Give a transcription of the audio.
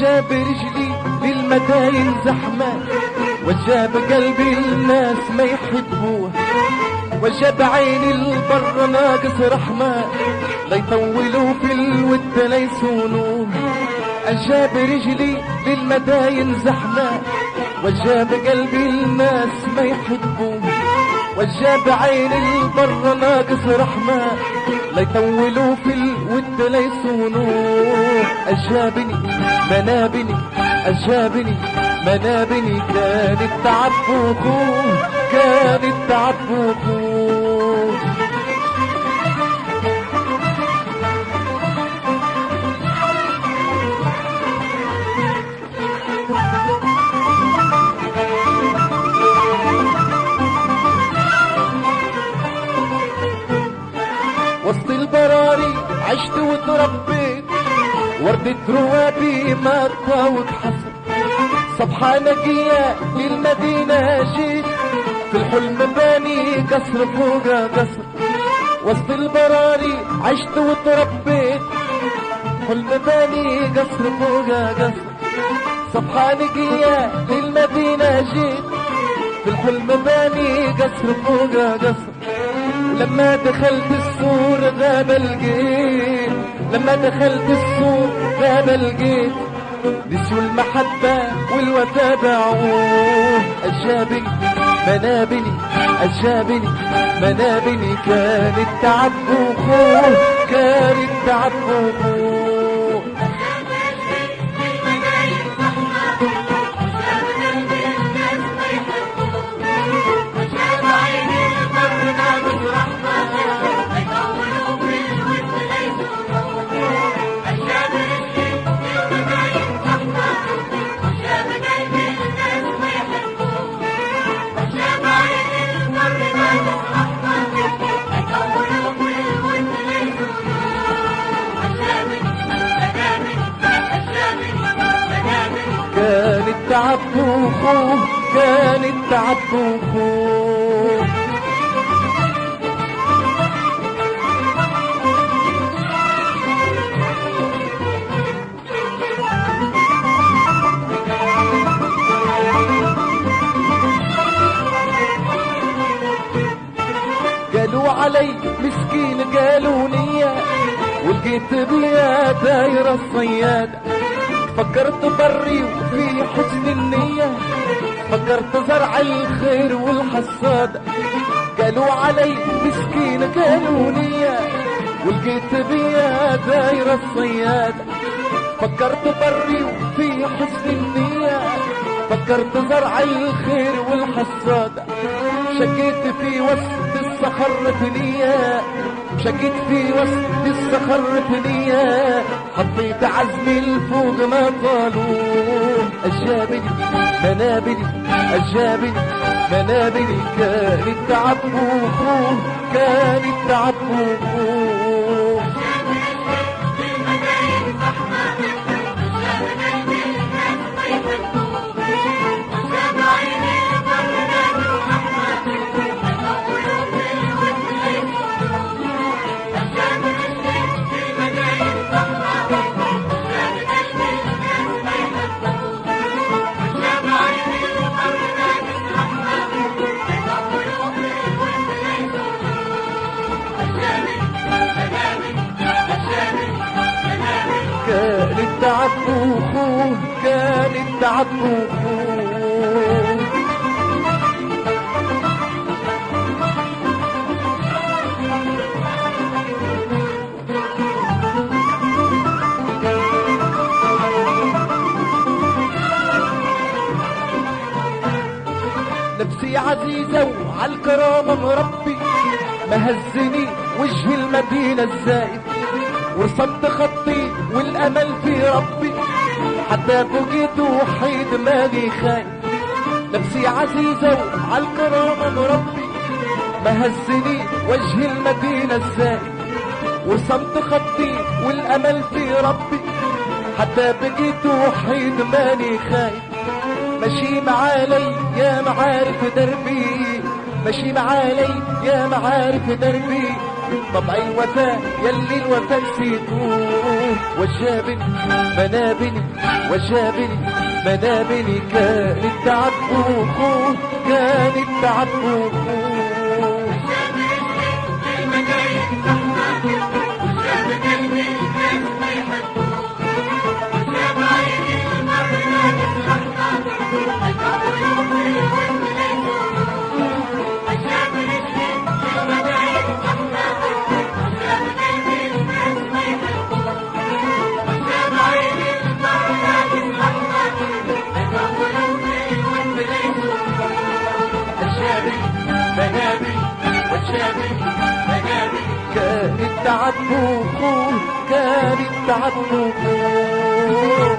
جاب رجلي للمداين زحمة، وجاب قلبي الناس ما يحبوه، وجاب عيني البر ناقص رحمة، لا يطولوا في الود لا يسونوه. أجاب رجلي للمداين زحمة، وجاب قلبي الناس ما يحبوه، وجاب عيني البر ناقص رحمة، لا يطولوا في الود لا يصونوه. أجابني منابني، أجابني منابني، كان التعب فوقوه، كان التعب فوقوه. وسط البراري عشت وتربيت، وردة روابي ما تطاوق حصر، صبحة نقية للمدينة جيت، في الحلم باني قصر فوق قصر. وسط البراري عشت وتربيت، حلم باني قصر فوق قصر، صبحة نقية للمدينة جيت، في الحلم باني قصر فوق قصر. ولما دخلت السور غاب الجيت، لما دخلت السور غاب الجيت، نسيوا المحبة والوفا باعوه. أجابني منابني، أجابني منابني، كان التعب فوقوه، كان التعب فوقوه. كان التعب فوقوه، كان التعب فوقوه. قالوا علي مسكين قالوا نية، ولقيت بيا دايرة الصيادة، فكرت بري وفي حسن النية، فكرت زرع الخير والحصاد. قالوا علي مسكين قالوا نية، ولقيت بيا دايرة الصيادة، فكرت بري وفي حسن النية، فكرت زرع الخير والحصاد. شكيت في وسط الصخر ثنية، شكيت في وسط الصخر ثنية، حطيت عزمي الفوق ما طالوه. أجابني منابني، أجابني منابني، كان التعب فوقوه، كان التعب فوقوه. كان التعب فوقوه، كان التعب فوقوه. نفسي عزيزة وعالكرامة مربي، مهزني وجه المدينة الزائد، ورسمت خطي والامل في ربي، حتى بقيت وحيد ماني خايف. نفسي عزيزة وعالكرامة مربي، مهزني وجه المدينة الزائد، ورسمت خطي والامل في ربي، حتى بقيت وحيد ماني خايف. ماشي معالي يا معارف دربي، ماشي معالي يا معارف دربي، طبع الوفاء يلي الوفاء نسيتوه. وشابني منابني وشابني منابني كانت تعبوه، كانت تعبوه. كانت تعبوه، كانت تعبوه.